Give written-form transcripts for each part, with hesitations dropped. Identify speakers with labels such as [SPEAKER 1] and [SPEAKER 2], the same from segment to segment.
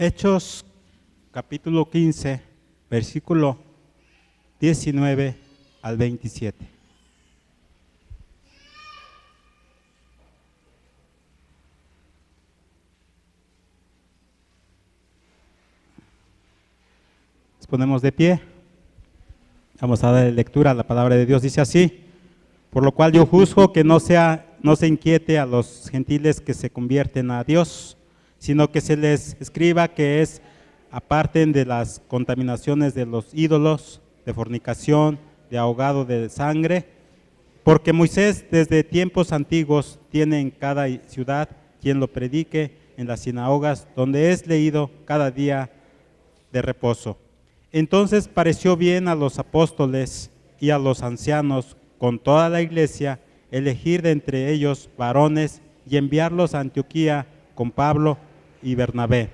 [SPEAKER 1] Hechos capítulo 15, versículo 19 al 27. Nos ponemos de pie. Vamos a dar lectura a la palabra de Dios. Dice así: por lo cual yo juzgo que no se inquiete a los gentiles que se convierten a Dios, sino que se les escriba que aparten de las contaminaciones de los ídolos, de fornicación, de ahogado de sangre, porque Moisés desde tiempos antiguos tiene en cada ciudad quien lo predique en las sinagogas, donde es leído cada día de reposo. Entonces pareció bien a los apóstoles y a los ancianos con toda la iglesia elegir de entre ellos varones y enviarlos a Antioquía con Pablo y Bernabé,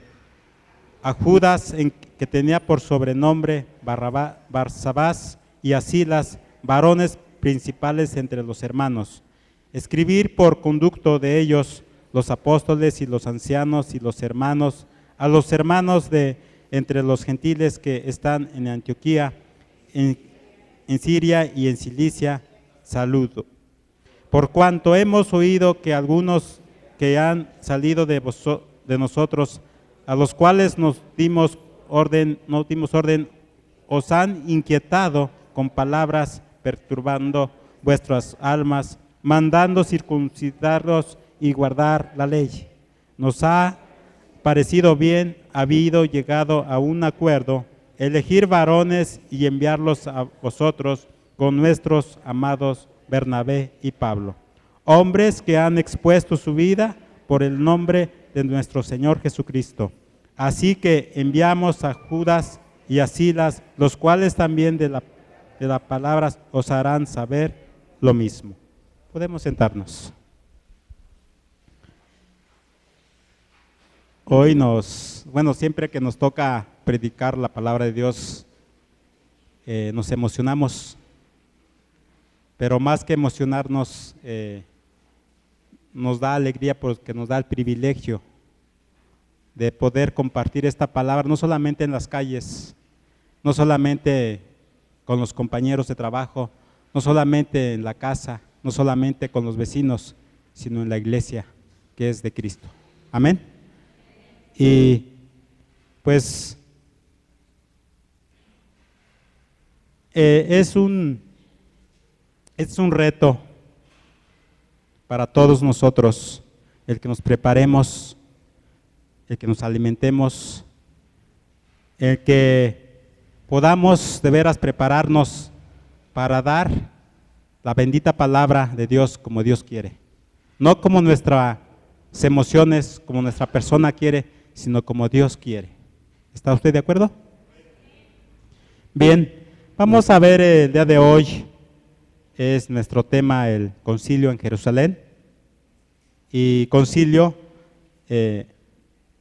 [SPEAKER 1] a Judas, que tenía por sobrenombre Barsabás, y a Silas, varones principales entre los hermanos, escribir por conducto de ellos los apóstoles y los ancianos y los hermanos, a los hermanos de entre los gentiles que están en Antioquía, en Siria y en Cilicia, saludo. Por cuanto hemos oído que algunos que han salido de nosotros, a los cuales no dimos orden, os han inquietado con palabras, perturbando vuestras almas, mandando circuncidarlos y guardar la ley. Nos ha parecido bien, habido llegado a un acuerdo, elegir varones y enviarlos a vosotros con nuestros amados Bernabé y Pablo, hombres que han expuesto su vida por el nombre de nuestro Señor Jesucristo. Así que enviamos a Judas y a Silas, los cuales también de la palabra os harán saber lo mismo. Podemos sentarnos. Hoy siempre que nos toca predicar la palabra de Dios, nos emocionamos, pero más que emocionarnos, nos da alegría porque nos da el privilegio de poder compartir esta palabra, no solamente en las calles, no solamente con los compañeros de trabajo, no solamente en la casa, no solamente con los vecinos, sino en la iglesia que es de Cristo. Amén. Y pues es un reto para todos nosotros el que nos preparemos, el que nos alimentemos, el que podamos de veras prepararnos para dar la bendita palabra de Dios como Dios quiere, no como nuestras emociones, como nuestra persona quiere, sino como Dios quiere. ¿Está usted de acuerdo? Bien, vamos a ver el día de hoy, es nuestro tema el concilio en Jerusalén. Y concilio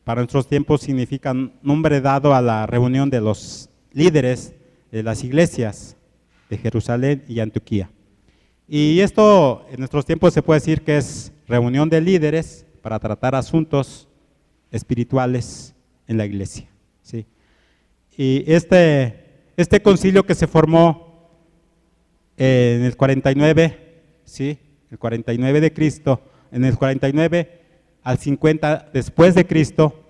[SPEAKER 1] para nuestros tiempos significa nombre dado a la reunión de los líderes de las iglesias de Jerusalén y Antioquía. Y esto en nuestros tiempos se puede decir que es reunión de líderes para tratar asuntos espirituales en la iglesia, ¿sí? Y este concilio que se formó en el 49, ¿sí? El 49 de Cristo, en el 49 al 50 después de Cristo,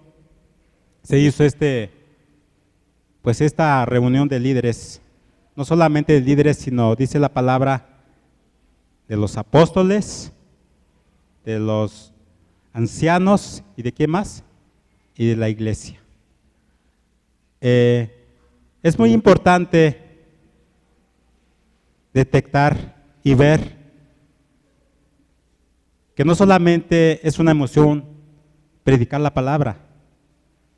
[SPEAKER 1] se hizo esta reunión de líderes, no solamente de líderes, sino dice la palabra de los apóstoles, de los ancianos y de qué más, y de la iglesia. Es muy importante detectar y ver que no solamente es una emoción predicar la palabra,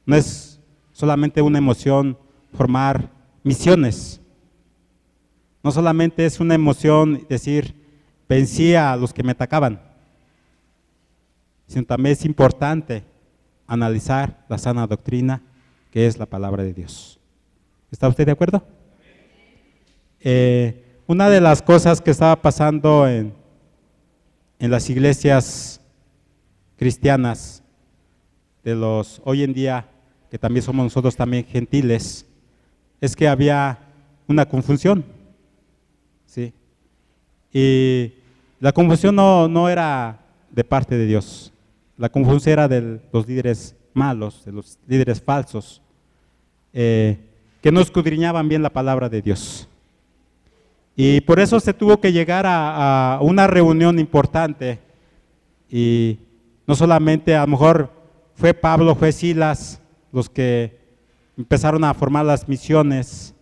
[SPEAKER 1] no es solamente una emoción formar misiones, no solamente es una emoción decir vencí a los que me atacaban, sino también es importante analizar la sana doctrina que es la palabra de Dios. ¿Está usted de acuerdo? Una de las cosas que estaba pasando en las iglesias cristianas de los hoy en día que también somos nosotros también gentiles, es que había una confusión, ¿sí? Y la confusión no era de parte de Dios, la confusión era de los líderes malos, de los líderes falsos, que no escudriñaban bien la palabra de Dios. Y por eso se tuvo que llegar a una reunión importante, y no solamente a lo mejor fue Pablo, fue Silas los que empezaron a formar las misiones,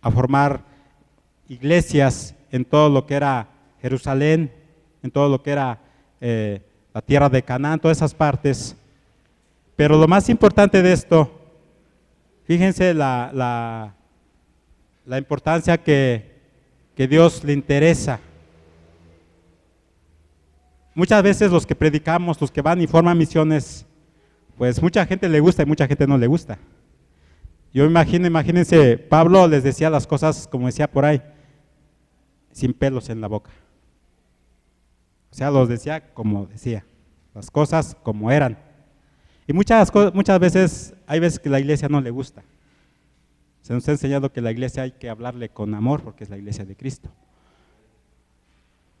[SPEAKER 1] a formar iglesias en todo lo que era Jerusalén, en todo lo que era la tierra de Canaán, todas esas partes. Pero lo más importante de esto, fíjense la importancia que Dios le interesa. Muchas veces los que predicamos, los que van y forman misiones, pues mucha gente le gusta y mucha gente no le gusta. Yo imagínense, Pablo les decía las cosas, como decía por ahí, sin pelos en la boca. O sea, los decía como decía, las cosas como eran. Y muchas veces, hay veces que la iglesia no le gusta. Se nos ha enseñado que la iglesia hay que hablarle con amor porque es la iglesia de Cristo.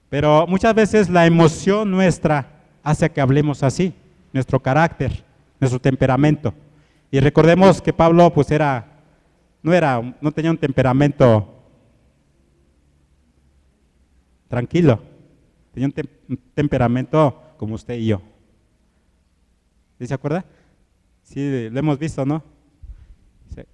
[SPEAKER 1] Pero muchas veces la emoción nuestra hace que hablemos así, nuestro carácter, nuestro temperamento. Y recordemos que Pablo pues no tenía un temperamento tranquilo, tenía un temperamento como usted y yo. ¿Sí se acuerda? Sí, lo hemos visto, ¿no?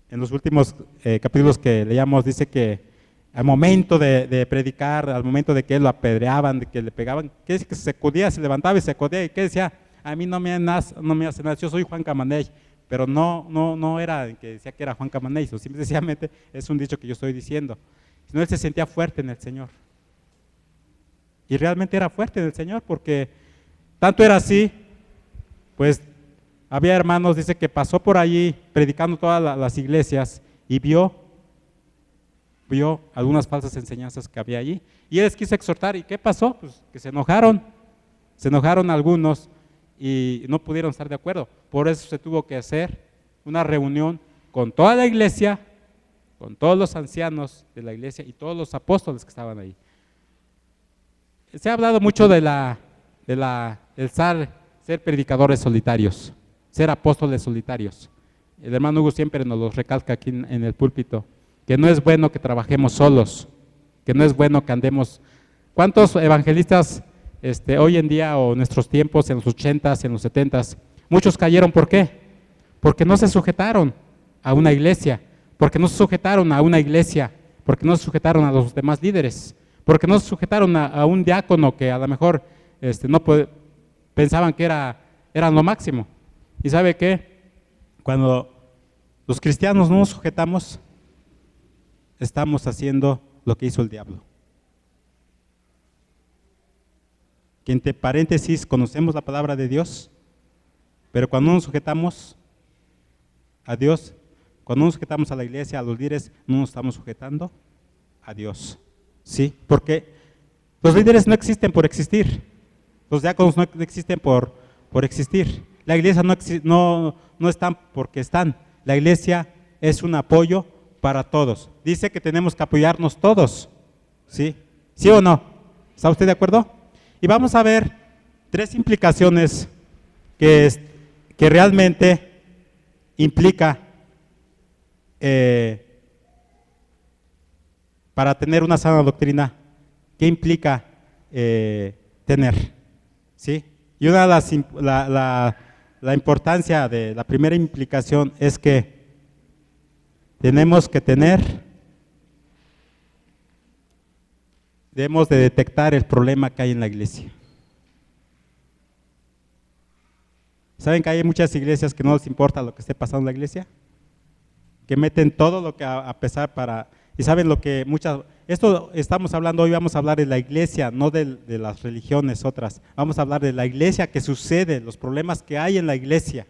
[SPEAKER 1] En los últimos capítulos que leíamos dice que al momento de predicar, al momento de que lo apedreaban, de que le pegaban, que se sacudía, se levantaba y se sacudía, y que decía, a mí no me hace nada, yo soy Juan Camaney, pero no era que decía que era Juan Camaney, simplemente es un dicho que yo estoy diciendo, sino él se sentía fuerte en el Señor. Y realmente era fuerte en el Señor, porque tanto era así, pues había hermanos, dice que pasó por allí predicando todas las iglesias y vio algunas falsas enseñanzas que había allí, y él les quiso exhortar, ¿y qué pasó? Pues que se enojaron algunos y no pudieron estar de acuerdo. Por eso se tuvo que hacer una reunión con toda la iglesia, con todos los ancianos de la iglesia y todos los apóstoles que estaban ahí. Se ha hablado mucho del ser predicadores solitarios, ser apóstoles solitarios. El hermano Hugo siempre nos lo recalca aquí en el púlpito, que no es bueno que trabajemos solos, que no es bueno que andemos. ¿Cuántos evangelistas hoy en día o en nuestros tiempos, en los 80s, en los 70s, muchos cayeron? ¿Por qué? Porque no se sujetaron a una iglesia, porque no se sujetaron a una iglesia, porque no se sujetaron a los demás líderes, porque no se sujetaron a un diácono que a lo mejor pensaban que eran lo máximo. ¿Y sabe qué? Cuando los cristianos no nos sujetamos, estamos haciendo lo que hizo el diablo. Que entre paréntesis conocemos la palabra de Dios, pero cuando no nos sujetamos a Dios, cuando no nos sujetamos a la iglesia, a los líderes, no nos estamos sujetando a Dios. ¿Sí? Porque los líderes no existen por existir, los diáconos no existen por existir, la iglesia no están porque están, la iglesia es un apoyo para todos. Dice que tenemos que apoyarnos todos, ¿sí? ¿Sí o no? ¿Está usted de acuerdo? Y vamos a ver 3 implicaciones que realmente implica para tener una sana doctrina. ¿Qué implica tener? ¿Sí? Y una de la importancia de la primera implicación es que debemos de detectar el problema que hay en la iglesia. ¿Saben que hay muchas iglesias que no les importa lo que esté pasando en la iglesia? Que meten todo lo que a pesar para... Y saben lo que esto estamos hablando hoy, vamos a hablar de la iglesia, no de las religiones otras. Vamos a hablar de la iglesia, que sucede, los problemas que hay en la iglesia.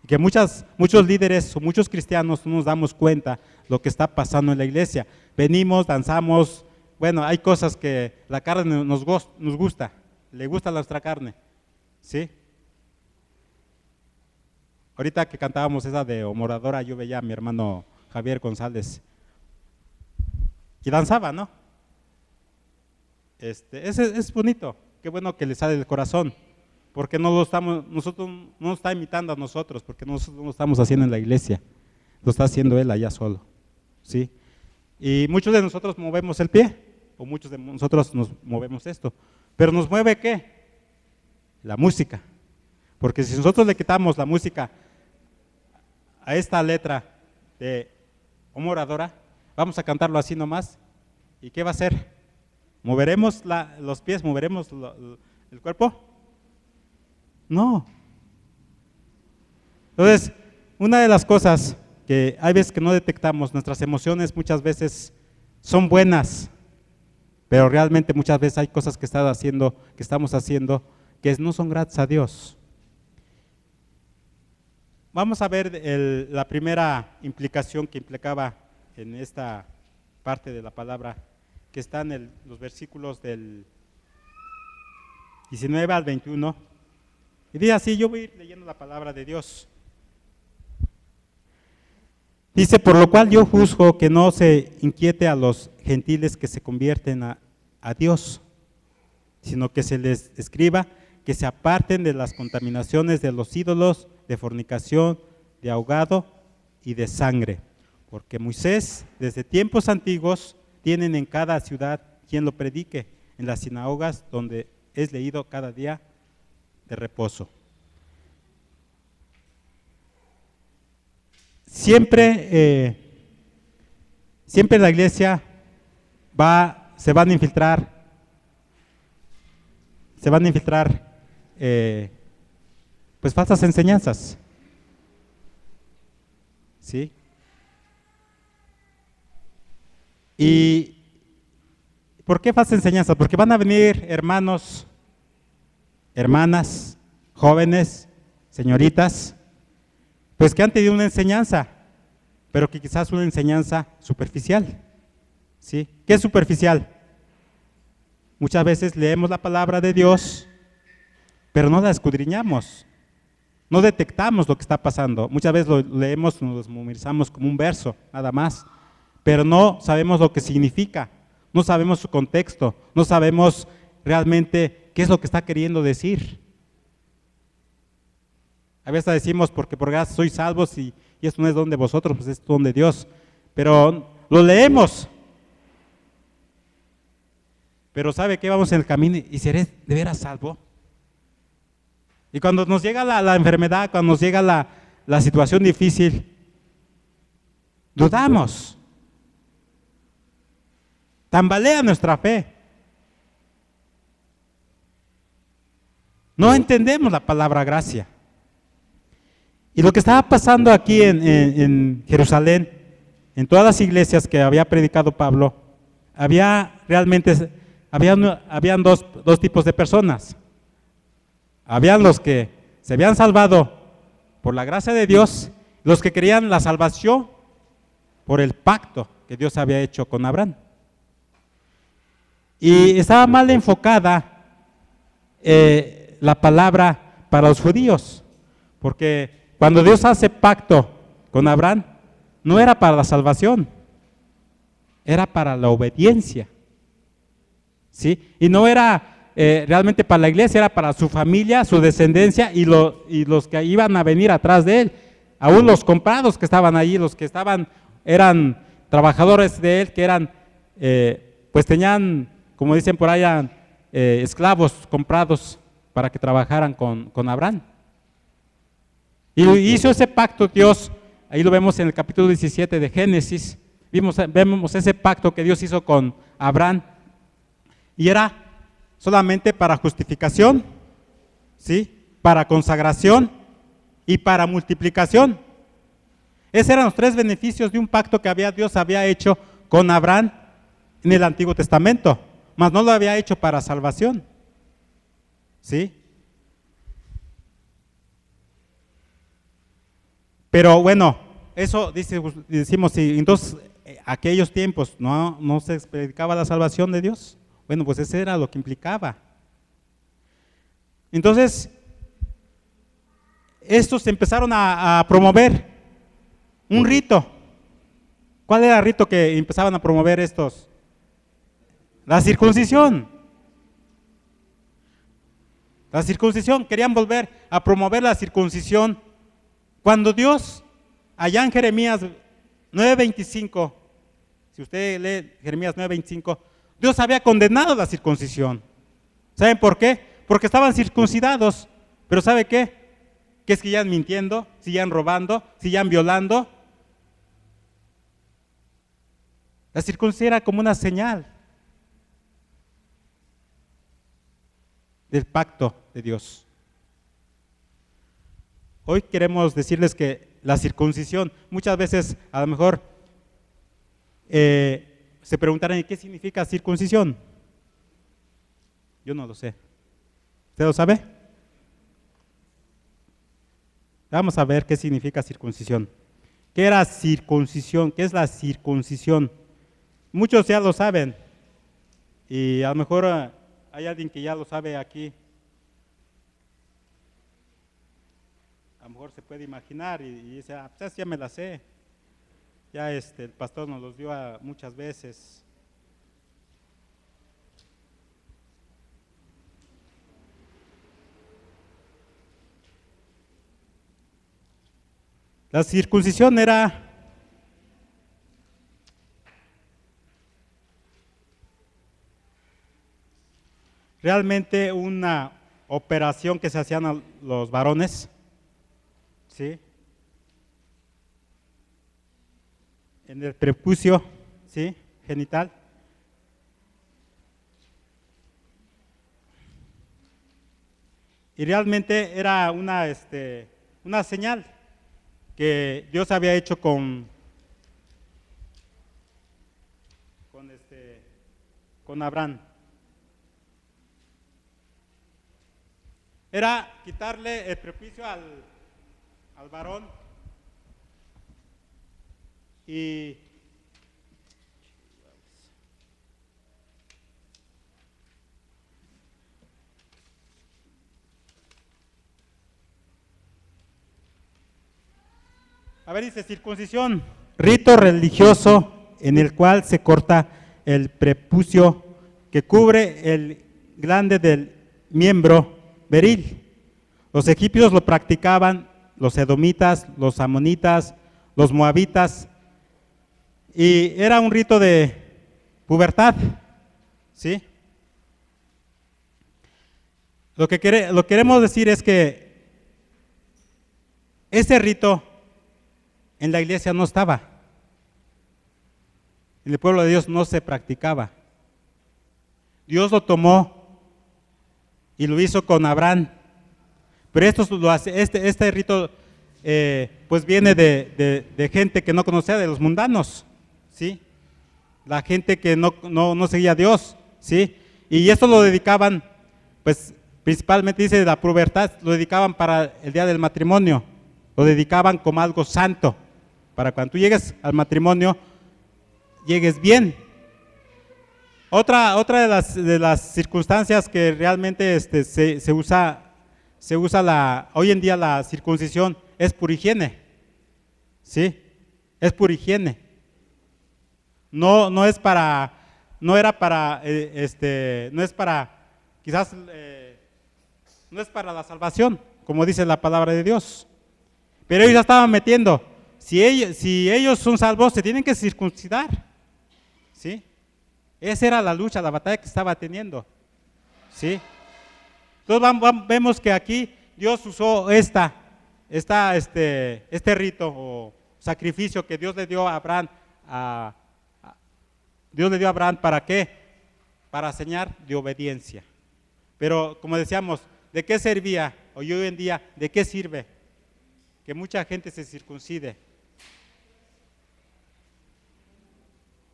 [SPEAKER 1] Que muchos líderes o muchos cristianos no nos damos cuenta lo que está pasando en la iglesia. Venimos, danzamos, bueno, hay cosas que la carne nos gusta, le gusta nuestra carne, ¿sí? Ahorita que cantábamos esa de O Moradora, yo veía a mi hermano Javier González y danzaba, ¿no? Es bonito, qué bueno que le sale del corazón, porque nosotros no nos está imitando a nosotros, porque nosotros no lo estamos haciendo en la iglesia, lo está haciendo él allá solo, ¿sí? Y muchos de nosotros movemos el pie, o muchos de nosotros nos movemos esto, pero ¿nos mueve qué? La música, porque si nosotros le quitamos la música a esta letra de O Moradora, vamos a cantarlo así nomás, ¿y qué va a hacer? ¿Moveremos los pies? ¿Moveremos el cuerpo? No. Entonces, una de las cosas que hay veces que no detectamos, nuestras emociones muchas veces son buenas, pero realmente muchas veces hay cosas que estamos haciendo que no son gratas a Dios. Vamos a ver la primera implicación que implicaba en esta parte de la palabra, que está en los versículos del 19 al 21. Y dice así, yo voy a ir leyendo la palabra de Dios. Dice, por lo cual yo juzgo que no se inquiete a los gentiles que se convierten a Dios, sino que se les escriba que se aparten de las contaminaciones de los ídolos, de fornicación, de ahogado y de sangre. Porque Moisés, desde tiempos antiguos, tienen en cada ciudad quien lo predique, en las sinagogas donde es leído cada día de reposo. Siempre la iglesia se van a infiltrar pues falsas enseñanzas, ¿sí? ¿Y por qué falsas enseñanzas? Porque van a venir hermanos, hermanas, jóvenes, señoritas, pues que han tenido una enseñanza, pero que quizás una enseñanza superficial, ¿sí? ¿Qué es superficial? Muchas veces leemos la palabra de Dios, pero no la escudriñamos, no detectamos lo que está pasando. Muchas veces lo leemos, nos memorizamos como un verso, nada más, pero no sabemos lo que significa, no sabemos su contexto, no sabemos realmente qué es lo que está queriendo decir. A veces decimos, porque por gracia sois salvos y esto no es don de vosotros, pues es don de Dios, pero lo leemos. Pero ¿sabe qué? Vamos en el camino y ¿seré de veras salvo? Y cuando nos llega la enfermedad, cuando nos llega la situación difícil, dudamos. Tambalea nuestra fe. No entendemos la palabra gracia. Y lo que estaba pasando aquí en Jerusalén, en todas las iglesias que había predicado Pablo, habían dos tipos de personas. Habían los que se habían salvado por la gracia de Dios, los que querían la salvación por el pacto que Dios había hecho con Abraham. Y estaba mal enfocada la palabra para los judíos, porque cuando Dios hace pacto con Abraham, no era para la salvación, era para la obediencia, ¿sí? Y no era realmente para la iglesia, era para su familia, su descendencia y los que iban a venir atrás de él, aún los comprados que estaban allí, los que eran trabajadores de él, que eran, pues tenían, como dicen por allá, esclavos comprados para que trabajaran con Abraham. Y hizo ese pacto Dios, ahí lo vemos en el capítulo 17 de Génesis, vemos ese pacto que Dios hizo con Abraham, y era solamente para justificación, ¿sí? Para consagración y para multiplicación. Esos eran los tres beneficios de un pacto que Dios había hecho con Abraham en el Antiguo Testamento, mas no lo había hecho para salvación, ¿sí? Pero bueno, eso decimos, si entonces aquellos tiempos no se predicaba la salvación de Dios, bueno, pues eso era lo que implicaba. Entonces, estos empezaron a promover un rito. ¿Cuál era el rito que empezaban a promover estos? La circuncisión. La circuncisión, querían volver a promover la circuncisión. Cuando Dios, allá en Jeremías 9:25, si usted lee Jeremías 9:25, Dios había condenado la circuncisión. ¿Saben por qué? Porque estaban circuncidados. Pero ¿sabe qué? Que seguían mintiendo, seguían robando, seguían violando. La circuncisión era como una señal del pacto de Dios. Hoy queremos decirles que la circuncisión, muchas veces a lo mejor se preguntarán, ¿qué significa circuncisión? Yo no lo sé. ¿Usted lo sabe? Vamos a ver qué significa circuncisión. ¿Qué era circuncisión? ¿Qué es la circuncisión? Muchos ya lo saben y a lo mejor hay alguien que ya lo sabe aquí. A lo mejor se puede imaginar y dice, pues ya me la sé. Ya el pastor nos los dio muchas veces. La circuncisión era realmente una operación que se hacían a los varones, ¿sí? En el prepucio, ¿sí? Genital. Y realmente era una señal que Dios había hecho con Abraham. Era quitarle el prepucio al varón y a ver, dice circuncisión, rito religioso en el cual se corta el prepucio que cubre el glande del miembro viril. Los egipcios lo practicaban, los edomitas, los amonitas, los moabitas, y era un rito de pubertad, ¿sí? Lo que queremos decir es que ese rito en la iglesia no estaba, en el pueblo de Dios no se practicaba. Dios lo tomó y lo hizo con Abraham, pero este rito pues viene de gente que no conocía, de los mundanos, ¿sí? La gente que no seguía a Dios, ¿sí? Y esto lo dedicaban, pues principalmente dice la pubertad, lo dedicaban para el día del matrimonio, lo dedicaban como algo santo, para cuando tú llegues al matrimonio, llegues bien. Otra de las circunstancias que realmente se usa hoy en día la circuncisión es por higiene, ¿sí? Es por higiene. No es para, no era para, no es para, quizás, no es para la salvación, como dice la palabra de Dios. Pero ellos ya estaban metiendo, si ellos son salvos, se tienen que circuncidar, ¿sí? Esa era la lucha, la batalla que estaba teniendo, ¿sí? Entonces vemos que aquí Dios usó este rito o sacrificio que Dios le dio a Abraham. Dios le dio a Abraham, ¿para qué? Para señal de obediencia. Pero como decíamos, ¿de qué servía? Hoy en día, ¿de qué sirve que mucha gente se circuncide?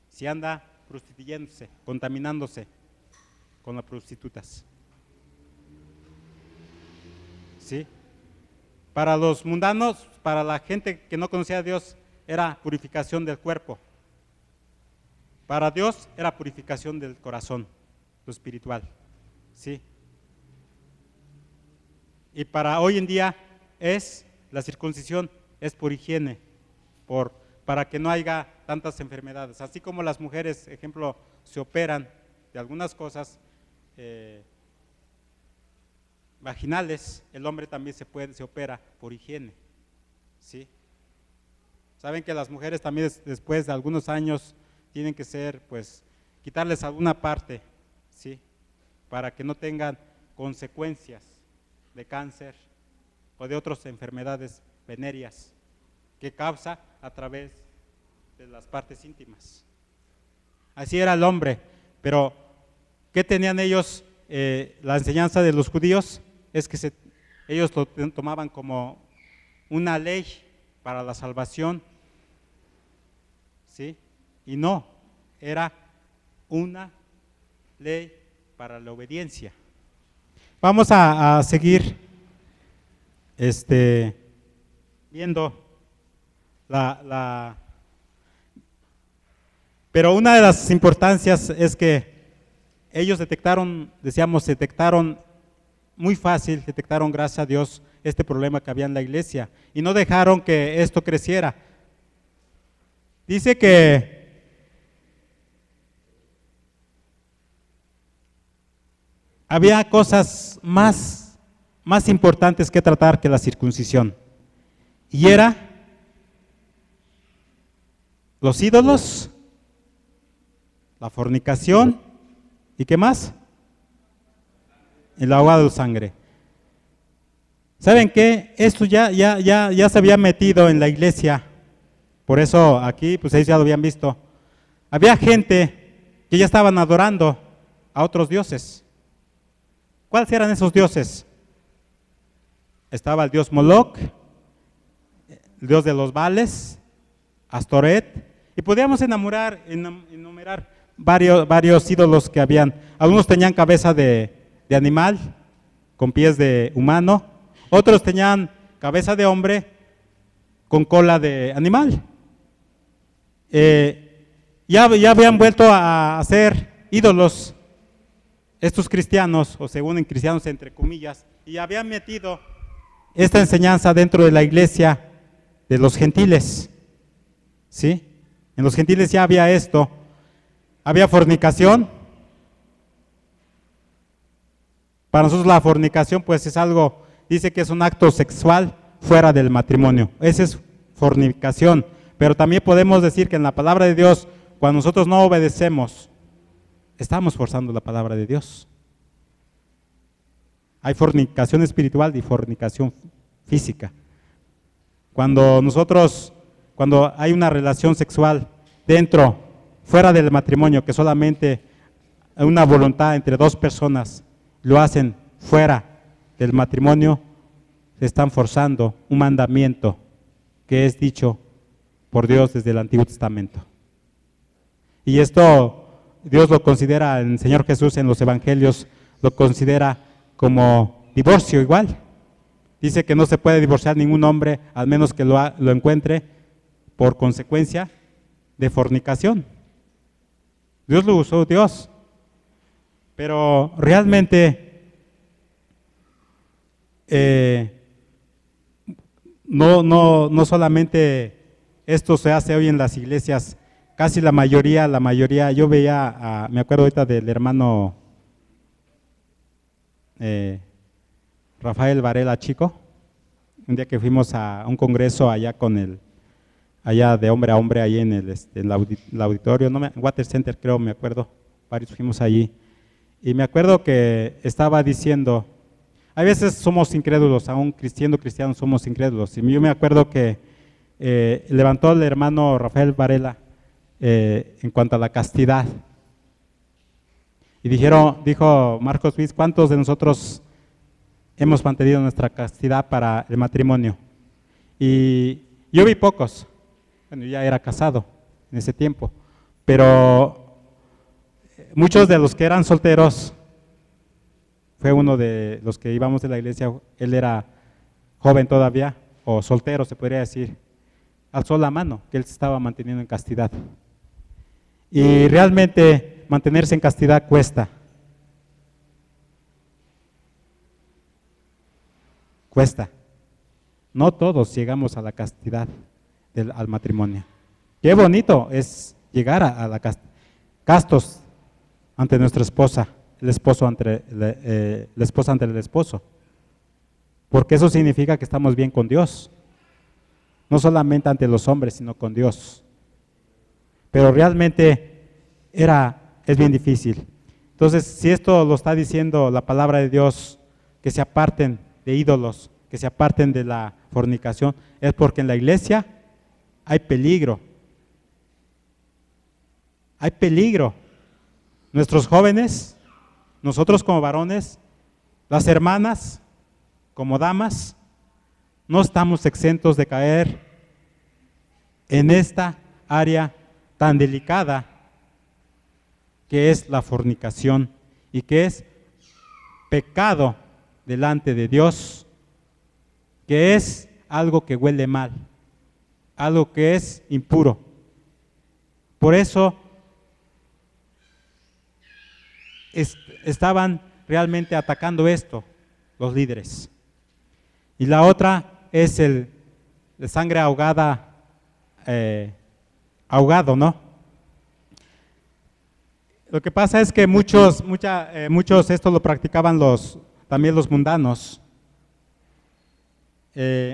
[SPEAKER 1] Si anda prostituyéndose, contaminándose con las prostitutas. ¿Sí? Para los mundanos, para la gente que no conocía a Dios, era purificación del cuerpo. Para Dios era purificación del corazón, lo espiritual. ¿Sí? Y para hoy en día es la circuncisión es por higiene, para que no haya tantas enfermedades. Así como las mujeres, ejemplo, se operan de algunas cosas vaginales, el hombre también se opera por higiene, ¿sí? Saben que las mujeres también después de algunos años tienen que pues, quitarles alguna parte, ¿sí? Para que no tengan consecuencias de cáncer o de otras enfermedades venéreas que causa a través de las partes íntimas. Así era el hombre, pero ¿qué tenían ellos? La enseñanza de los judíos es que ellos lo tomaban como una ley para la salvación, ¿sí? Y no, era una ley para la obediencia. Vamos a seguir viendo pero una de las importancias es que ellos detectaron muy fácil, detectaron, gracias a Dios, este problema que había en la iglesia y no dejaron que esto creciera. Dice que había cosas más importantes que tratar que la circuncisión, y era los ídolos, la fornicación, ¿y qué más? El lavado de sangre. ¿Saben qué? Esto ya se había metido en la iglesia, por eso aquí, pues ellos ya lo habían visto. Había gente que ya estaban adorando a otros dioses. ¿Cuáles eran esos dioses? Estaba el dios Moloch, el dios de los Baales, Astoret, y podíamos enumerar varios ídolos que habían. Algunos tenían cabeza de animal, con pies de humano, otros tenían cabeza de hombre, con cola de animal. Ya habían vuelto a hacer ídolos estos cristianos, o según en cristianos entre comillas, y habían metido esta enseñanza dentro de la iglesia de los gentiles, ¿sí? En los gentiles ya había esto, había fornicación. Para nosotros la fornicación pues es algo, dice que es un acto sexual fuera del matrimonio, esa es fornicación, pero también podemos decir que en la palabra de Dios, cuando nosotros no obedecemos, estamos forzando la palabra de Dios. Hay fornicación espiritual y fornicación física. Cuando hay una relación sexual fuera del matrimonio, que solamente hay una voluntad entre dos personas, lo hacen fuera del matrimonio, se están forzando un mandamiento que es dicho por Dios desde el Antiguo Testamento. Y esto Dios lo considera, el Señor Jesús en los evangelios lo considera como divorcio igual. Dice que no se puede divorciar ningún hombre al menos que lo encuentre por consecuencia de fornicación. Dios lo usó, Dios. Pero realmente no solamente esto se hace hoy en las iglesias, casi la mayoría, yo veía, me acuerdo ahorita del hermano Rafael Varela Chico, un día que fuimos a un congreso allá allá de hombre a hombre, ahí en el auditorio, Water Center creo, me acuerdo, varios fuimos allí, y me acuerdo que estaba diciendo, a veces somos incrédulos, aún siendo cristianos somos incrédulos, y yo me acuerdo que levantó el hermano Rafael Varela en cuanto a la castidad, y dijo Marcos Luis, ¿cuántos de nosotros hemos mantenido nuestra castidad para el matrimonio? Y yo vi pocos, bueno, yo ya era casado en ese tiempo, pero muchos de los que eran solteros, fue uno de los que íbamos de la iglesia, él era joven todavía, o soltero se podría decir, alzó la mano que él se estaba manteniendo en castidad. Y realmente mantenerse en castidad cuesta. Cuesta. No todos llegamos a la castidad al matrimonio. Qué bonito es llegar a la castos ante nuestra esposa, el esposo ante la esposa ante el esposo. Porque eso significa que estamos bien con Dios. No solamente ante los hombres, sino con Dios. Pero realmente es bien difícil. Entonces, si esto lo está diciendo la palabra de Dios, que se aparten de ídolos, que se aparten de la fornicación, es porque en la iglesia hay peligro. Hay peligro. Nuestros jóvenes, nosotros como varones, las hermanas como damas, no estamos exentos de caer en esta área tan delicada que es la fornicación y que es pecado delante de Dios, que es algo que huele mal, algo que es impuro. Por eso estaban realmente atacando esto los líderes. Y la otra es el sangre ahogada, ahogado, ¿no? Lo que pasa es que muchos esto lo practicaban también los mundanos.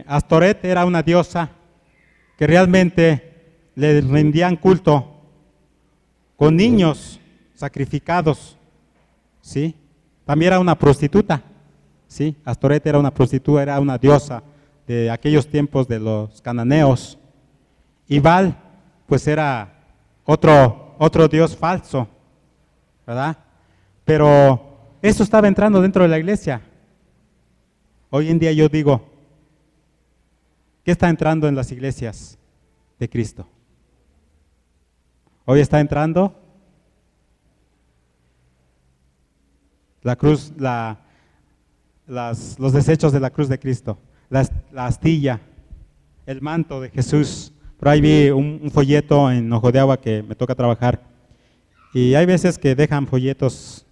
[SPEAKER 1] Astoret era una diosa que realmente le rendían culto con niños sacrificados, ¿sí? También era una prostituta, ¿sí? Astoret era una prostituta, era una diosa de aquellos tiempos de los cananeos. Y Baal, pues era otro dios falso, ¿verdad? Pero eso estaba entrando dentro de la iglesia. Hoy en día yo digo, ¿qué está entrando en las iglesias de Cristo? Hoy está entrando la cruz, los desechos de la cruz de Cristo, la astilla, el manto de Jesús. Por ahí vi un folleto en Ojo de Agua que me toca trabajar. Y hay veces que dejan folletos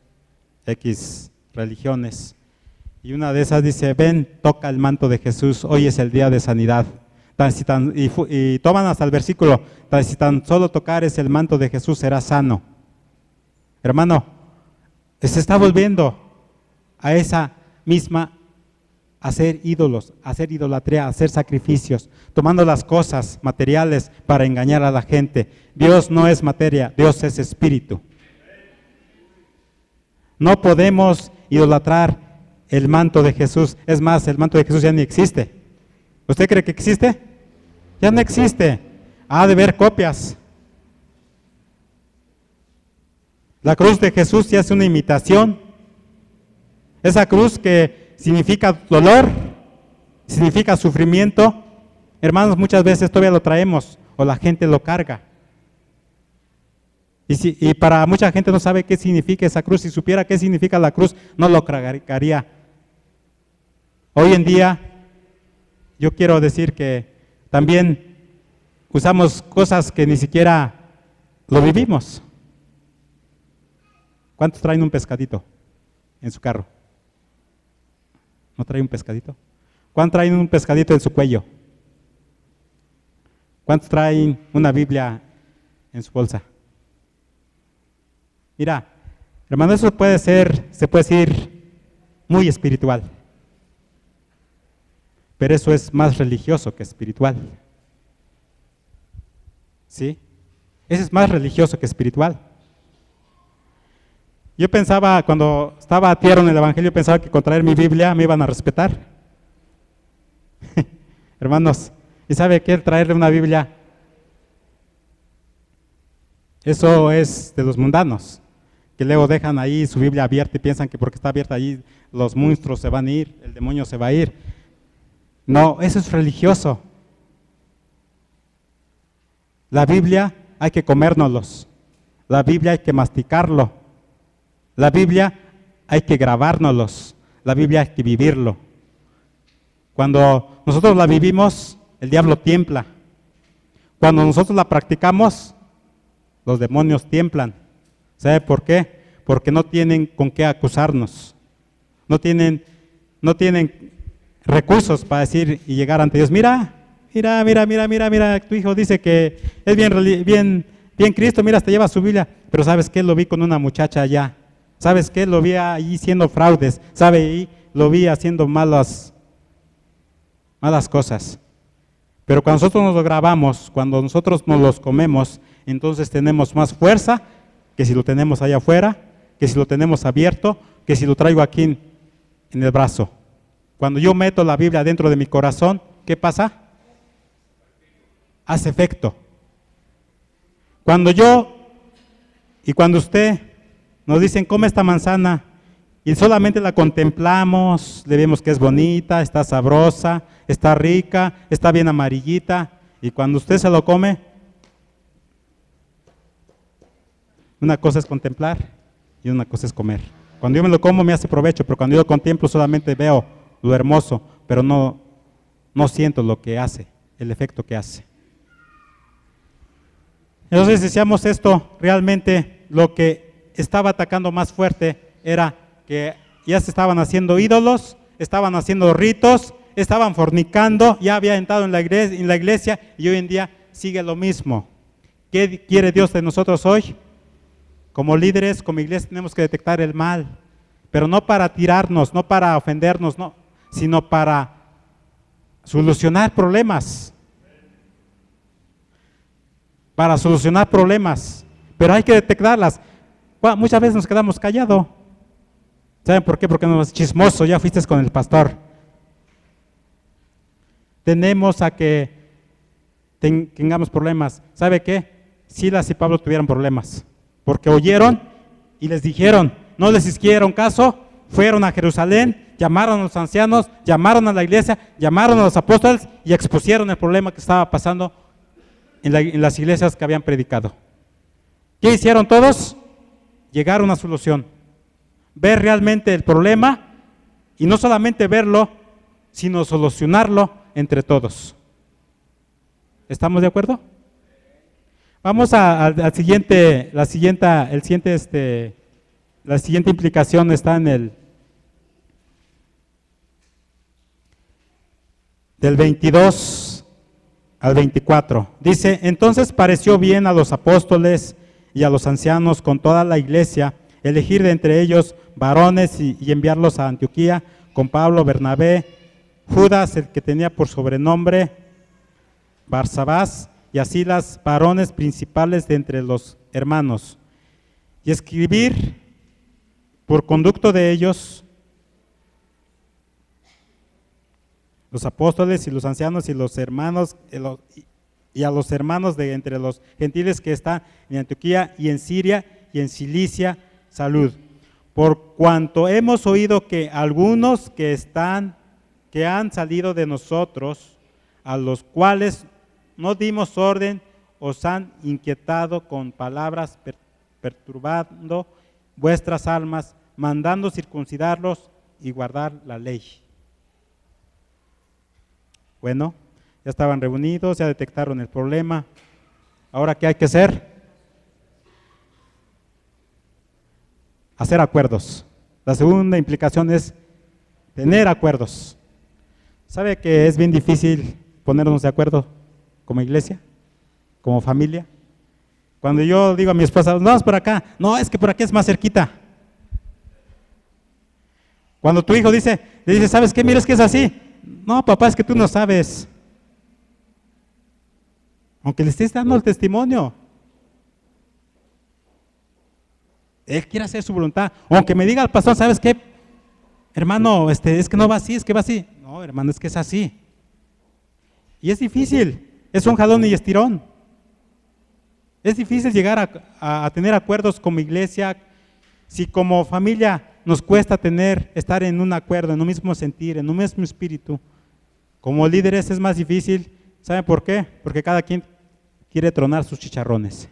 [SPEAKER 1] X religiones. Y una de esas dice, ven, toca el manto de Jesús, hoy es el día de sanidad. Y toman hasta el versículo, si tan solo tocares el manto de Jesús serás sano. Hermano, se está volviendo a esa misma, hacer ídolos, hacer idolatría, hacer sacrificios, tomando las cosas materiales para engañar a la gente. Dios no es materia, Dios es espíritu. No podemos idolatrar el manto de Jesús. Es más, el manto de Jesús ya ni existe. ¿Usted cree que existe? Ya no existe. Ha de haber copias. La cruz de Jesús ya es una imitación. Esa cruz que significa dolor, significa sufrimiento. Hermanos, muchas veces todavía lo traemos o la gente lo carga. Y para mucha gente no sabe qué significa esa cruz. Si supiera qué significa la cruz, no lo cargaría. Hoy en día, yo quiero decir que también usamos cosas que ni siquiera lo vivimos. ¿Cuántos traen un pescadito en su carro? ¿No traen un pescadito? ¿Cuántos traen un pescadito en su cuello? ¿Cuántos traen una Biblia en su bolsa? Mira, hermano, eso se puede decir muy espiritual, pero eso es más religioso que espiritual. ¿Sí? Eso es más religioso que espiritual. Yo pensaba, cuando estaba tierno en el Evangelio, pensaba que con traer mi Biblia me iban a respetar. Hermanos, ¿y sabe qué? Traerle una Biblia, eso es de los mundanos, que luego dejan ahí su Biblia abierta y piensan que porque está abierta ahí los monstruos se van a ir, el demonio se va a ir. No, eso es religioso. La Biblia hay que comérnoslos, la Biblia hay que masticarlo, la Biblia hay que grabárnoslos, la Biblia hay que vivirlo. Cuando nosotros la vivimos, el diablo tiembla. Cuando nosotros la practicamos, los demonios tiemblan. ¿Sabe por qué? Porque no tienen con qué acusarnos. No tienen recursos para decir y llegar ante Dios. Mira, tu hijo dice que es bien Cristo, mira, hasta lleva su Biblia, pero ¿sabes qué? Lo vi con una muchacha allá. ¿Sabes qué? Lo vi ahí haciendo fraudes, ¿sabe? Lo vi haciendo malas cosas. Pero cuando nosotros nos lo grabamos, cuando nosotros nos los comemos, entonces tenemos más fuerza que si lo tenemos allá afuera, que si lo tenemos abierto, que si lo traigo aquí en el brazo. Cuando yo meto la Biblia dentro de mi corazón, ¿qué pasa? Hace efecto. Cuando usted nos dicen, come esta manzana, y solamente la contemplamos, le vemos que es bonita, está sabrosa, está rica, está bien amarillita, y cuando usted se lo come, una cosa es contemplar y una cosa es comer. Cuando yo me lo como me hace provecho, pero cuando yo lo contemplo solamente veo lo hermoso, pero no siento lo que hace, el efecto que hace. Entonces decíamos esto, realmente lo que estaba atacando más fuerte era que ya se estaban haciendo ídolos, estaban haciendo ritos, estaban fornicando, ya había entrado en la iglesia y hoy en día sigue lo mismo. ¿Qué quiere Dios de nosotros hoy? Como líderes, como iglesia tenemos que detectar el mal, pero no para tirarnos, no para ofendernos, no, sino para solucionar problemas. Para solucionar problemas, pero hay que detectarlas. Bueno, muchas veces nos quedamos callados. ¿Saben por qué? Porque nos es chismoso, ya fuiste con el pastor. Tenemos a que tengamos problemas. ¿Sabe qué? Silas y Pablo tuvieron problemas, porque oyeron y les dijeron, no les hicieron caso, fueron a Jerusalén, llamaron a los ancianos, llamaron a la iglesia, llamaron a los apóstoles y expusieron el problema que estaba pasando en las iglesias que habían predicado. ¿Qué hicieron todos? Llegar a una solución. Ver realmente el problema y no solamente verlo, sino solucionarlo entre todos. ¿Estamos de acuerdo? Vamos al siguiente, la siguiente implicación está en el del 22 al 24. Dice, entonces pareció bien a los apóstoles y a los ancianos con toda la iglesia elegir de entre ellos varones y enviarlos a Antioquía con Pablo, Bernabé, Judas, el que tenía por sobrenombre Barsabás, y así las varones principales de entre los hermanos, y escribir por conducto de ellos los apóstoles y los ancianos y los hermanos y a los hermanos de entre los gentiles que están en Antioquía y en Siria y en Cilicia, salud. Por cuanto hemos oído que algunos que han salido de nosotros, a los cuales no dimos orden, os han inquietado con palabras perturbando vuestras almas, mandando circuncidarlos y guardar la ley. Bueno, ya estaban reunidos, ya detectaron el problema. Ahora, ¿qué hay que hacer? Hacer acuerdos. La segunda implicación es tener acuerdos. ¿Sabe que es bien difícil ponernos de acuerdo como iglesia, como familia? Cuando yo digo a mi esposa, vamos por acá, no, es que por aquí es más cerquita. Cuando tu hijo le dice, ¿sabes qué? Mira, es que es así. No, papá, es que tú no sabes. Aunque le estés dando el testimonio, él quiere hacer su voluntad. Aunque me diga el pastor, ¿sabes qué? Hermano, es que no va así, es que va así. No, hermano, es que es así. Y es difícil, es un jalón y estirón. Es difícil llegar a tener acuerdos como iglesia. Si como familia nos cuesta estar en un acuerdo, en un mismo sentir, en un mismo espíritu, como líderes es más difícil. ¿Saben por qué? Porque cada quien quiere tronar sus chicharrones.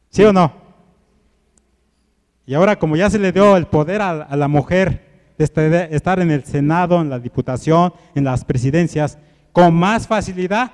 [SPEAKER 1] ¿Sí o no? Y ahora, como ya se le dio el poder a la mujer de estar en el Senado, en la Diputación, en las presidencias, con más facilidad